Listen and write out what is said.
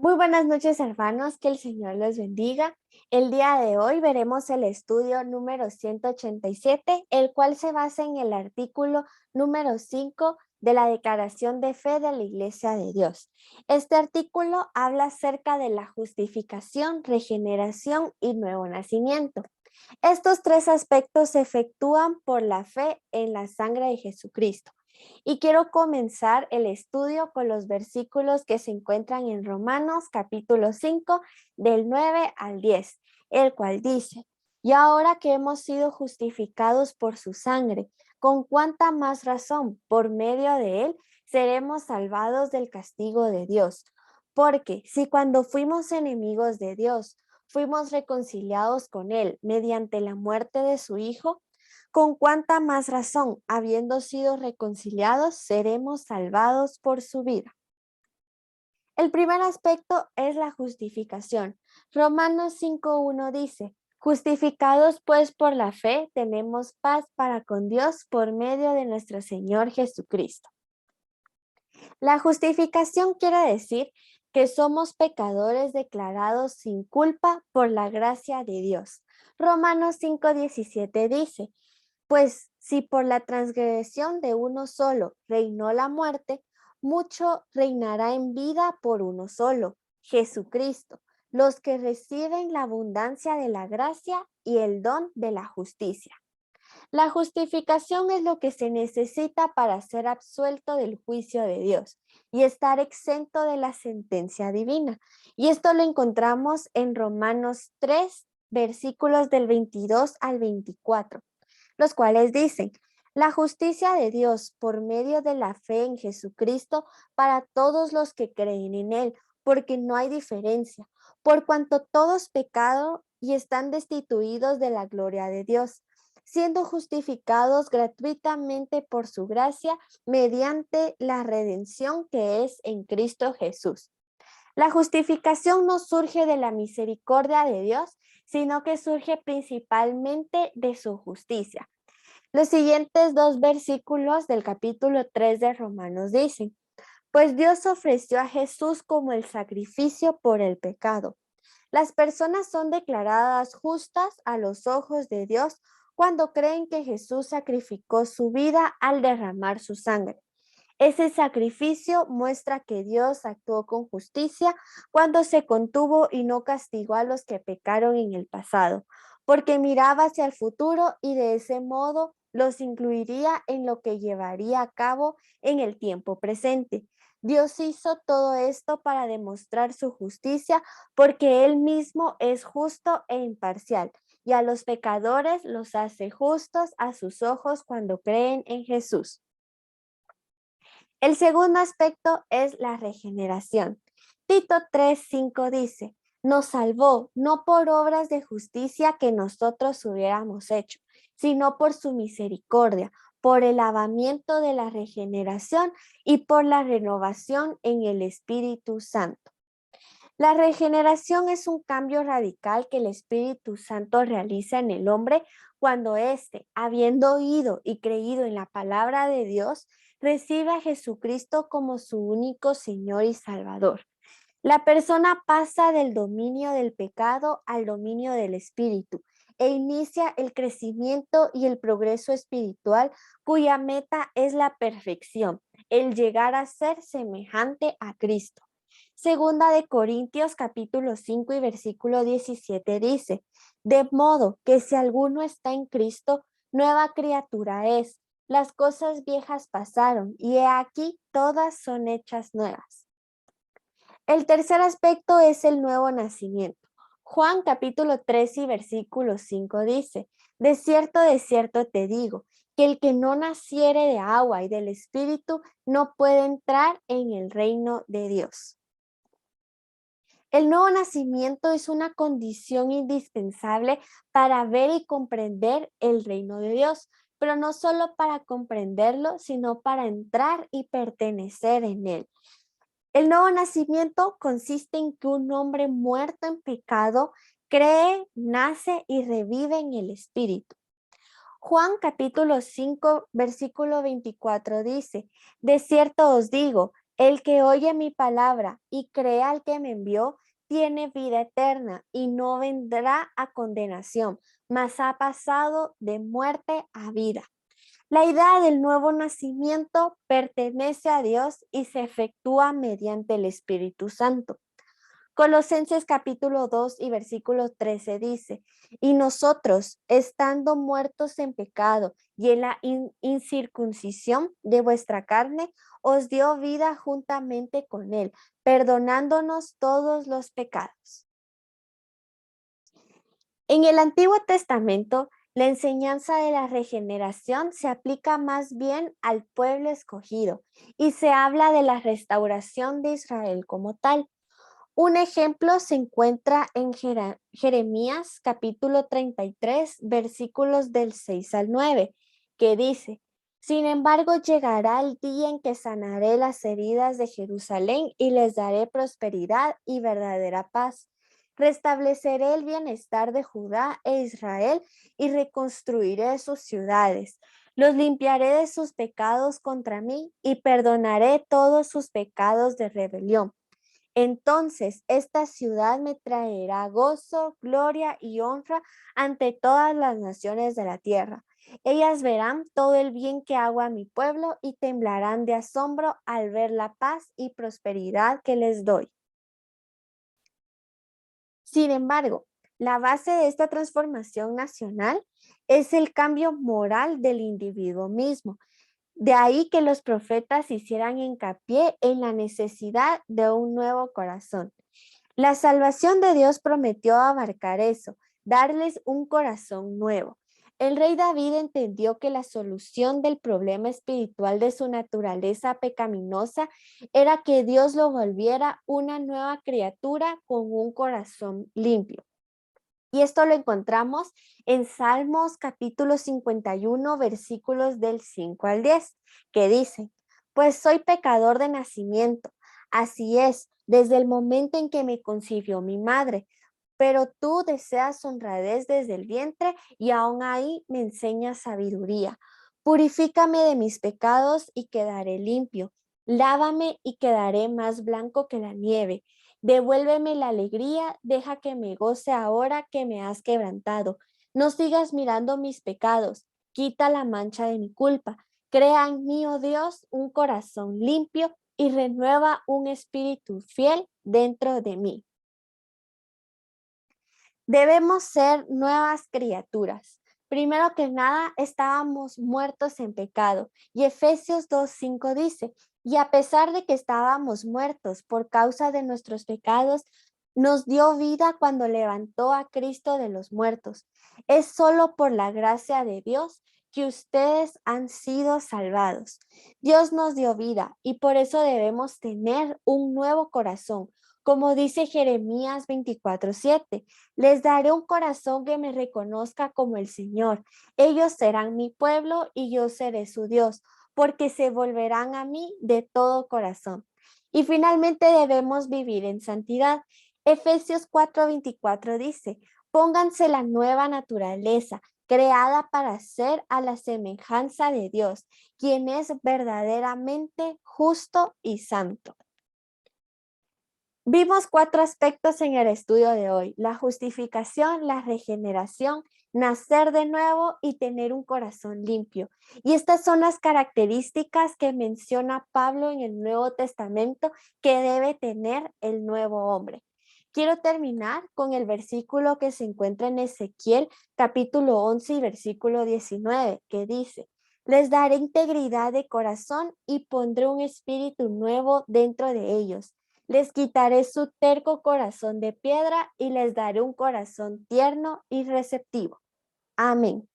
Muy buenas noches, hermanos, que el Señor los bendiga. El día de hoy veremos el estudio número 187, el cual se basa en el artículo número 5 de la Declaración de Fe de la Iglesia de Dios. Este artículo habla acerca de la justificación, regeneración y nuevo nacimiento. Estos tres aspectos se efectúan por la fe en la sangre de Jesucristo. Y quiero comenzar el estudio con los versículos que se encuentran en Romanos capítulo 5 del 9 al 10, el cual dice: y ahora que hemos sido justificados por su sangre, ¿con cuánta más razón por medio de él seremos salvados del castigo de Dios? Porque si cuando fuimos enemigos de Dios, fuimos reconciliados con él mediante la muerte de su Hijo, con cuánta más razón, habiendo sido reconciliados, seremos salvados por su vida. El primer aspecto es la justificación. Romanos 5:1 dice: justificados pues por la fe, tenemos paz para con Dios por medio de nuestro Señor Jesucristo. La justificación quiere decir que somos pecadores declarados sin culpa por la gracia de Dios. Romanos 5:17 dice: pues si por la transgresión de uno solo reinó la muerte, mucho reinará en vida por uno solo, Jesucristo, los que reciben la abundancia de la gracia y el don de la justicia. La justificación es lo que se necesita para ser absuelto del juicio de Dios y estar exento de la sentencia divina. Y esto lo encontramos en Romanos 3, versículos del 22 al 24. Los cuales dicen: la justicia de Dios por medio de la fe en Jesucristo para todos los que creen en Él, porque no hay diferencia, por cuanto todos pecado y están destituidos de la gloria de Dios, siendo justificados gratuitamente por su gracia mediante la redención que es en Cristo Jesús. La justificación no surge de la misericordia de Dios, sino que surge principalmente de su justicia. Los siguientes dos versículos del capítulo 3 de Romanos dicen: pues Dios ofreció a Jesús como el sacrificio por el pecado. Las personas son declaradas justas a los ojos de Dios cuando creen que Jesús sacrificó su vida al derramar su sangre. Ese sacrificio muestra que Dios actuó con justicia cuando se contuvo y no castigó a los que pecaron en el pasado, porque miraba hacia el futuro y de ese modo los incluiría en lo que llevaría a cabo en el tiempo presente. Dios hizo todo esto para demostrar su justicia porque Él mismo es justo e imparcial, y a los pecadores los hace justos a sus ojos cuando creen en Jesús. El segundo aspecto es la regeneración. Tito 3:5 dice: nos salvó no por obras de justicia que nosotros hubiéramos hecho, sino por su misericordia, por el lavamiento de la regeneración y por la renovación en el Espíritu Santo. La regeneración es un cambio radical que el Espíritu Santo realiza en el hombre cuando éste, habiendo oído y creído en la palabra de Dios, recibe a Jesucristo como su único Señor y Salvador. La persona pasa del dominio del pecado al dominio del Espíritu e inicia el crecimiento y el progreso espiritual cuya meta es la perfección, el llegar a ser semejante a Cristo. Segunda de Corintios capítulo 5 y versículo 17 dice: de modo que si alguno está en Cristo, nueva criatura es. Las cosas viejas pasaron y he aquí todas son hechas nuevas. El tercer aspecto es el nuevo nacimiento. Juan capítulo 3 y versículo 5 dice: de cierto te digo, que el que no naciere de agua y del Espíritu no puede entrar en el reino de Dios. El nuevo nacimiento es una condición indispensable para ver y comprender el reino de Dios, pero no solo para comprenderlo, sino para entrar y pertenecer en él. El nuevo nacimiento consiste en que un hombre muerto en pecado cree, nace y revive en el Espíritu. Juan capítulo 5, versículo 24 dice: de cierto os digo, El que oye mi palabra y cree al que me envió, tiene vida eterna y no vendrá a condenación, mas ha pasado de muerte a vida. La idea del nuevo nacimiento pertenece a Dios y se efectúa mediante el Espíritu Santo. Colosenses capítulo 2 y versículo 13 dice, y nosotros, estando muertos en pecado y en la incircuncisión de vuestra carne, os dio vida juntamente con él, perdonándonos todos los pecados. En el Antiguo Testamento, la enseñanza de la regeneración se aplica más bien al pueblo escogido y se habla de la restauración de Israel como tal. Un ejemplo se encuentra en Jeremías capítulo 33, versículos del 6 al 9, que dice, sin embargo, llegará el día en que sanaré las heridas de Jerusalén y les daré prosperidad y verdadera paz. Restableceré el bienestar de Judá e Israel y reconstruiré sus ciudades. Los limpiaré de sus pecados contra mí y perdonaré todos sus pecados de rebelión. Entonces esta ciudad me traerá gozo, gloria y honra ante todas las naciones de la tierra. Ellas verán todo el bien que hago a mi pueblo y temblarán de asombro al ver la paz y prosperidad que les doy. Sin embargo, la base de esta transformación nacional es el cambio moral del individuo mismo. De ahí que los profetas hicieran hincapié en la necesidad de un nuevo corazón. La salvación de Dios prometió abarcar eso, darles un corazón nuevo. El rey David entendió que la solución del problema espiritual de su naturaleza pecaminosa era que Dios lo volviera una nueva criatura con un corazón limpio. Y esto lo encontramos en Salmos capítulo 51, versículos del 5 al 10, que dice, pues soy pecador de nacimiento, así es, desde el momento en que me concibió mi madre, pero tú deseas honradez desde el vientre y aún ahí me enseñas sabiduría. Purifícame de mis pecados y quedaré limpio. Lávame y quedaré más blanco que la nieve. Devuélveme la alegría, deja que me goce ahora que me has quebrantado. No sigas mirando mis pecados, quita la mancha de mi culpa. Crea en mí, oh Dios, un corazón limpio y renueva un espíritu fiel dentro de mí. Debemos ser nuevas criaturas. Primero que nada, estábamos muertos en pecado. Y Efesios 2:5 dice, y a pesar de que estábamos muertos por causa de nuestros pecados, nos dio vida cuando levantó a Cristo de los muertos. Es solo por la gracia de Dios que ustedes han sido salvados. Dios nos dio vida y por eso debemos tener un nuevo corazón. Como dice Jeremías 24:7, les daré un corazón que me reconozca como el Señor. Ellos serán mi pueblo y yo seré su Dios, porque se volverán a mí de todo corazón. Y finalmente debemos vivir en santidad. Efesios 4:24 dice, pónganse la nueva naturaleza, creada para ser a la semejanza de Dios, quien es verdaderamente justo y santo. Vimos 4 aspectos en el estudio de hoy: la justificación, la regeneración, nacer de nuevo y tener un corazón limpio. Y estas son las características que menciona Pablo en el Nuevo Testamento que debe tener el nuevo hombre. Quiero terminar con el versículo que se encuentra en Ezequiel capítulo 11 y versículo 19, que dice, les daré integridad de corazón y pondré un espíritu nuevo dentro de ellos. Les quitaré su terco corazón de piedra y les daré un corazón tierno y receptivo. Amén.